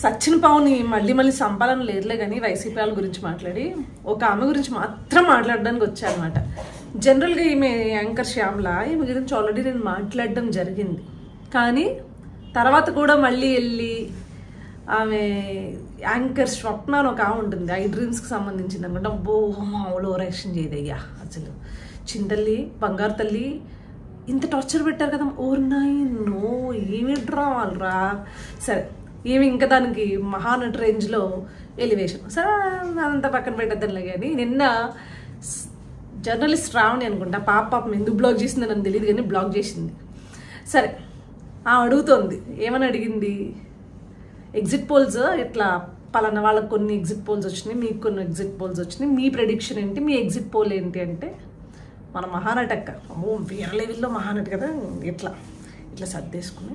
సచిన్ పవన్ మళ్ళీ మళ్ళీ సంపాదన లేదులే కానీ వైసీపీ వాళ్ళ గురించి మాట్లాడి ఒక ఆమె గురించి మాత్రం మాట్లాడడానికి వచ్చారనమాట. జనరల్గా ఈమె యాంకర్ శ్యామల ఈమె గురించి ఆల్రెడీ నేను మాట్లాడడం జరిగింది. కానీ తర్వాత కూడా మళ్ళీ వెళ్ళి ఆమె యాంకర్ స్వప్న అని ఒక ఆమె ఉంటుంది, ఐ డ్రీమ్స్కి సంబంధించింది అనమాట. అబ్బో మామూలు ఓవరాక్షన్ చేయదయ్యా అసలు. చింతల్లి బంగారు తల్లి ఇంత టార్చర్ పెట్టారు కదా, ఓర్నాయి నో ఏమి డ్రామాలరా. సరే ఏమి ఇంకా దానికి మహానటి రేంజ్లో ఎలివేషన్, సరే అదంతా పక్కన పెట్టద్దాంలే. కానీ నిన్న జర్నలిస్ట్ రావని అనుకుంటా పాపం ఎందుకు బ్లాక్ చేసిందని నాకు తెలియదు కానీ బ్లాక్ చేసింది. సరే అడుగుతోంది, ఏమని అడిగింది, ఎగ్జిట్ పోల్స్ ఇట్లా పలానా వాళ్ళకి కొన్ని ఎగ్జిట్ పోల్స్ వచ్చినాయి, మీకు కొన్ని ఎగ్జిట్ పోల్స్ వచ్చినాయి, మీ ప్రెడిక్షన్ ఏంటి, మీ ఎగ్జిట్ పోల్ ఏంటి అంటే మన మహానటి అక్క అమ్మో వేరే లెవెల్లో మహానటి కదా, ఇట్లా సర్దేసుకుని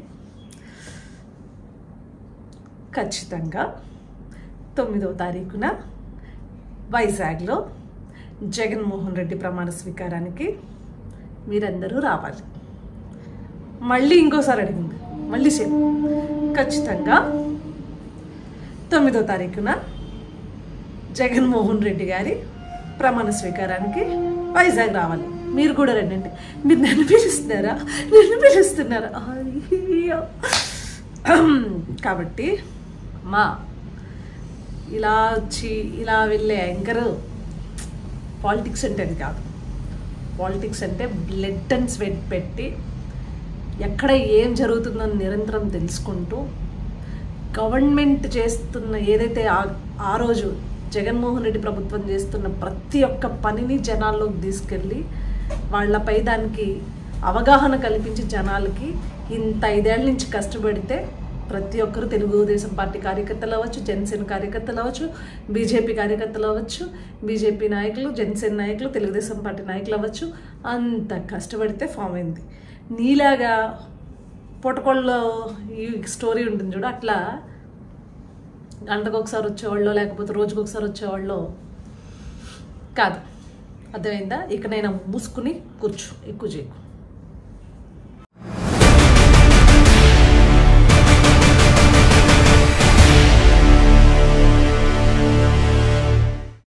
ఖచ్చితంగా 9వ తారీఖున వైజాగ్లో జగన్మోహన్ రెడ్డి ప్రమాణ స్వీకారానికి మీరందరూ రావాలి. మళ్ళీ ఇంకోసారి అడిగింది, మళ్ళీ సేమ్ ఖచ్చితంగా 9వ తారీఖున జగన్మోహన్ రెడ్డి గారి ప్రమాణ స్వీకారానికి వైజాగ్ రావాలి, మీరు కూడా రండి. మీరు నన్ను పిలుస్తున్నారా అయ్యో. కాబట్టి మా ఇలా వచ్చి ఇలా వెళ్ళే యాంకర్ పాలిటిక్స్ అంటే అది కాదు. పాలిటిక్స్ అంటే బ్లడ్ అండ్ స్వెట్ పెట్టి ఎక్కడ ఏం జరుగుతుందని నిరంతరం తెలుసుకుంటూ గవర్నమెంట్ చేస్తున్న ఏదైతే ఆ రోజు జగన్మోహన్ రెడ్డి ప్రభుత్వం చేస్తున్న ప్రతి ఒక్క పనిని జనాల్లోకి తీసుకెళ్ళి వాళ్ళపై దానికి అవగాహన కల్పించి జనాలకి ఇంత 5 ఏళ్ళ నుంచి కష్టపడితే ప్రతి ఒక్కరు తెలుగుదేశం పార్టీ కార్యకర్తలు అవ్వచ్చు, జనసేన కార్యకర్తలు అవ్వచ్చు, బీజేపీ కార్యకర్తలు అవ్వచ్చు, బీజేపీ నాయకులు, జనసేన నాయకులు, తెలుగుదేశం పార్టీ నాయకులు అవ్వచ్చు, అంత కష్టపడితే ఫామ్ అయింది. నీలాగా పొటకొల్లో ఈ స్టోరీ ఉంటుంది చూడు, అట్లా గంటకు ఒకసారి వచ్చేవాళ్ళు లేకపోతే రోజుకు ఒకసారి వచ్చేవాళ్ళు కాదు. అర్థమైందా? ఇక నేను మూసుకుని కూర్చో, ఎక్కువ చేయకు.